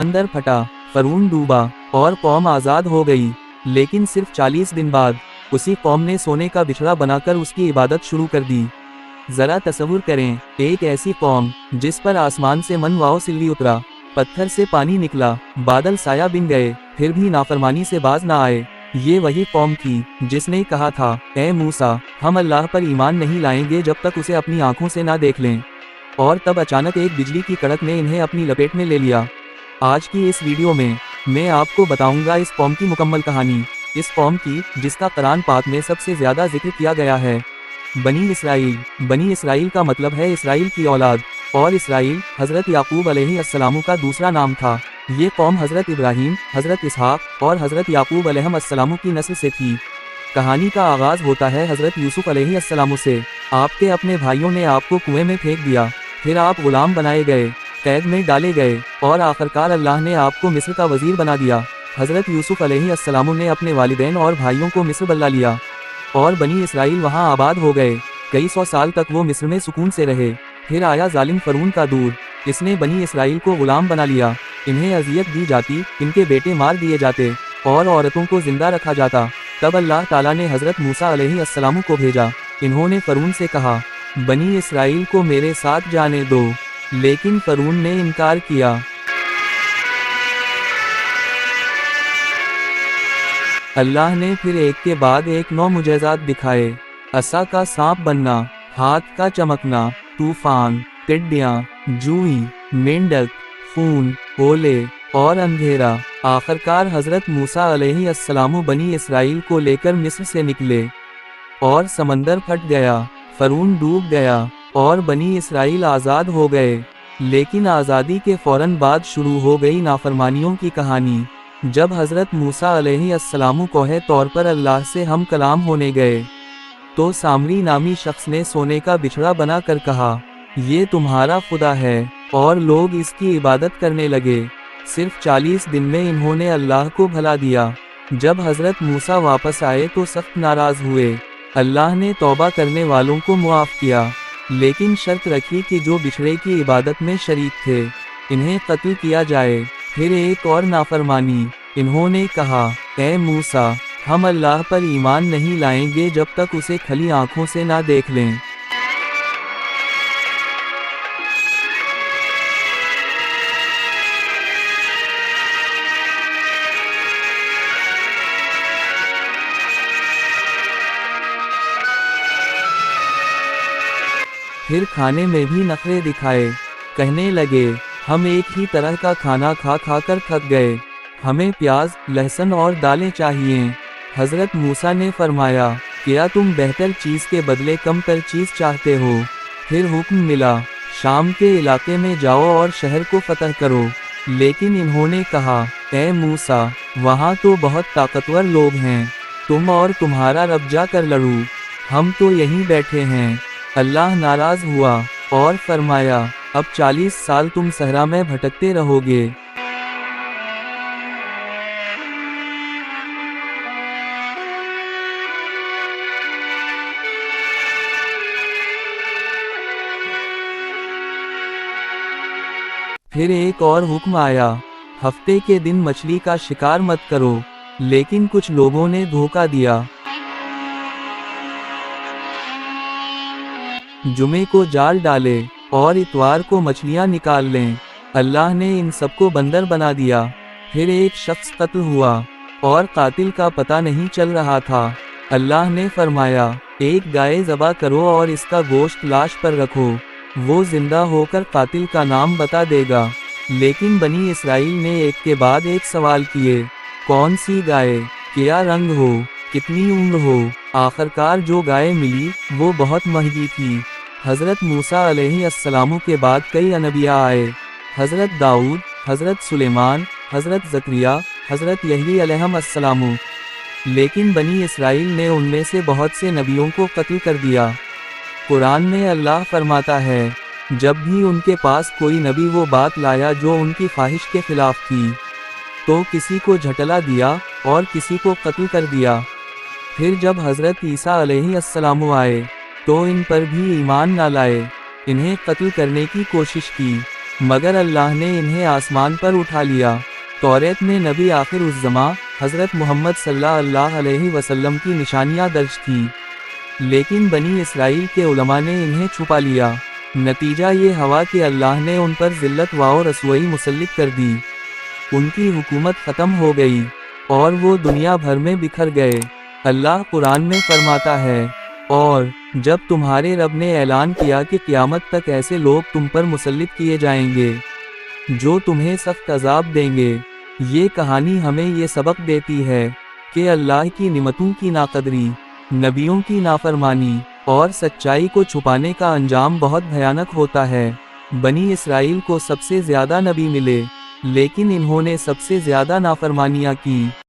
समंदर फटा, फरून डूबा और कौम आज़ाद हो गई। लेकिन सिर्फ 40 दिन बाद उसी कौम ने सोने का बिछड़ा बनाकर उसकी इबादत शुरू कर दी। ज़रा तसव्वुर करें, एक ऐसी कौम जिस पर आसमान से मन वाओ सिल्वी उतरा, पत्थर से पानी निकला, बादल साया बिन गए, फिर भी नाफरमानी से बाज ना आए। ये वही कौम थी जिसने कहा था, ए मूसा, हम अल्लाह पर ईमान नहीं लाएंगे जब तक उसे अपनी आंखों से ना देख लें। और तब अचानक एक बिजली की कड़क ने इन्हें अपनी लपेट में ले लिया। आज की इस वीडियो में मैं आपको बताऊंगा इस कौम की मुकम्मल कहानी, इस कौम की जिसका कुरान पाक में सबसे ज़्यादा जिक्र किया गया है। बनी इसराइल। बनी इसराइल का मतलब है इसराइल की औलाद, और इसराइल हज़रत याकूब अलैहिस्सलाम का दूसरा नाम था। ये कौम हज़रत इब्राहीम, हज़रत इसहाक और हज़रत याकूब अलैहिस्सलाम की नस्ल से थी। कहानी का आगाज़ होता है हज़रत यूसुफ अलैहिस्सलाम से। आपके अपने भाइयों ने आपको कुएं में फेंक दिया, फिर आप गुलाम बनाए गए, कैद में डाले गए और आखिरकार अल्लाह ने आपको मिस्र का वज़ीर बना दिया। हज़रत यूसुफ अलैहिस्सलाम ने अपने वालिदैन और भाइयों को मिस्र बुला लिया और बनी इसराइल वहाँ आबाद हो गए। कई सौ साल तक वो मिस्र में सुकून से रहे। फिर आया जालिम फरून का दूर, इसने बनी इसराइल को गुलाम बना लिया। इन्हें अजियत दी जाती, इनके बेटे मार दिए जाते और औरतों को जिंदा रखा जाता। तब अल्लाह ताला ने हज़रत मूसा अलैहिस्सलाम को भेजा। इन्होंने फरून से कहा, बनी इसराइल को मेरे साथ जाने दो, लेकिन फरून ने इनकार किया। अल्लाह ने फिर एक के बाद एक 9 मुजज़ात दिखाए। असा का सांप बनना, हाथ का चमकना, तूफान, टिड्डियाँ, जूई, मेंढक, खून, ओले और अंधेरा। आखिरकार हज़रत मूसा अलैहिस्सलाम बनी इसराइल को लेकर मिस्र से निकले और समंदर फट गया, फरून डूब गया और बनी इसराइल आज़ाद हो गए। लेकिन आज़ादी के फ़ौरन बाद शुरू हो गई नाफरमानियों की कहानी। जब हज़रत मूसा अलैहिस्सलाम कोहे तौर पर अल्लाह से हम कलाम होने गए, तो सामरी नामी शख्स ने सोने का बिछड़ा बना कर कहा, ये तुम्हारा खुदा है, और लोग इसकी इबादत करने लगे। सिर्फ 40 दिन में इन्होंने अल्लाह को भुला दिया। जब हज़रत मूसा वापस आए तो सख्त नाराज़ हुए। अल्लाह ने तौबा करने वालों को मुआफ़ किया, लेकिन शर्त रखी कि जो बिछड़े की इबादत में शरीक थे, इन्हें कत्ल किया जाए। फिर एक और नाफरमानी, इन्होंने कहा, ए मूसा, हम अल्लाह पर ईमान नहीं लाएंगे जब तक उसे खली आंखों से ना देख लें। फिर खाने में भी नखरे दिखाए, कहने लगे, हम एक ही तरह का खाना खा खा कर थक गए, हमें प्याज, लहसुन और दालें चाहिए। हज़रत मूसा ने फरमाया, क्या तुम बेहतर चीज़ के बदले कम तर चीज़ चाहते हो? फिर हुक्म मिला, शाम के इलाके में जाओ और शहर को फतह करो। लेकिन इन्होंने कहा, ए मूसा, वहाँ तो बहुत ताकतवर लोग हैं, तुम और तुम्हारा रब जा कर लड़ो, हम तो यहीं बैठे हैं। अल्लाह नाराज़ हुआ और फरमाया, अब 40 साल तुम सहरा में भटकते रहोगे। फिर एक और हुक्म आया, हफ्ते के दिन मछली का शिकार मत करो। लेकिन कुछ लोगों ने धोखा दिया। जुमे को जाल डाले और इतवार को मछलियां निकाल लें। अल्लाह ने इन सबको बंदर बना दिया। फिर एक शख्स कत्ल हुआ और कातिल का पता नहीं चल रहा था। अल्लाह ने फरमाया, एक गाय ज़बा करो और इसका गोश्त लाश पर रखो, वो जिंदा होकर कातिल का नाम बता देगा। लेकिन बनी इसराइल ने एक के बाद एक सवाल किए, कौन सी गाय, क्या रंग हो, कितनी उम्र हो? आखिरकार जो गाय मिली वो बहुत महंगी थी। हज़रत मूसा अलैहिस्सलाम के बाद कई अनबिया आए, हज़रत दाऊद, हज़रत सुलेमान, हज़रत ज़करिया, हज़रत यहया अलैहिस्सलाम। लेकिन बनी इसराइल ने उनमें से बहुत से नबियों को कत्ल कर दिया। कुरान में अल्लाह फरमाता है, जब भी उनके पास कोई नबी वो बात लाया जो उनकी ख्वाहिश के खिलाफ थी, तो किसी को झटला दिया और किसी को कत्ल कर दिया। फिर जब हज़रत ईसा अलैहिस्सलाम आए तो इन पर भी ईमान न लाए, इन्हें कत्ल करने की कोशिश की। مگر اللہ نے انہیں آسمان پر اٹھا لیا۔ توریت میں نبی آخر الزماں حضرت محمد صلی اللہ علیہ وسلم کی نشانیاں درج تھیں، لیکن بنی اسرائیل کے علماء نے انہیں چھپا لیا۔ نتیجہ یہ ہوا کہ اللہ نے ان پر ذلت و رسوائی مسلط کر دی، ان کی حکومت ختم ہو گئی اور وہ دنیا بھر میں بکھر گئے۔ اللہ قرآن میں فرماتا ہے، اور جب تمہارے رب نے اعلان کیا کہ قیامت تک ایسے لوگ تم پر مسلط کیے جائیں گے جو تمہیں سخت عذاب دیں گے۔ یہ کہانی ہمیں یہ سبق دیتی ہے کہ اللہ کی نعمتوں کی ناقدری، نبیوں کی نافرمانی اور سچائی کو چھپانے کا انجام بہت بھیانک ہوتا ہے۔ بنی اسرائیل کو سب سے زیادہ نبی ملے، لیکن انہوں نے سب سے زیادہ نافرمانیاں کی۔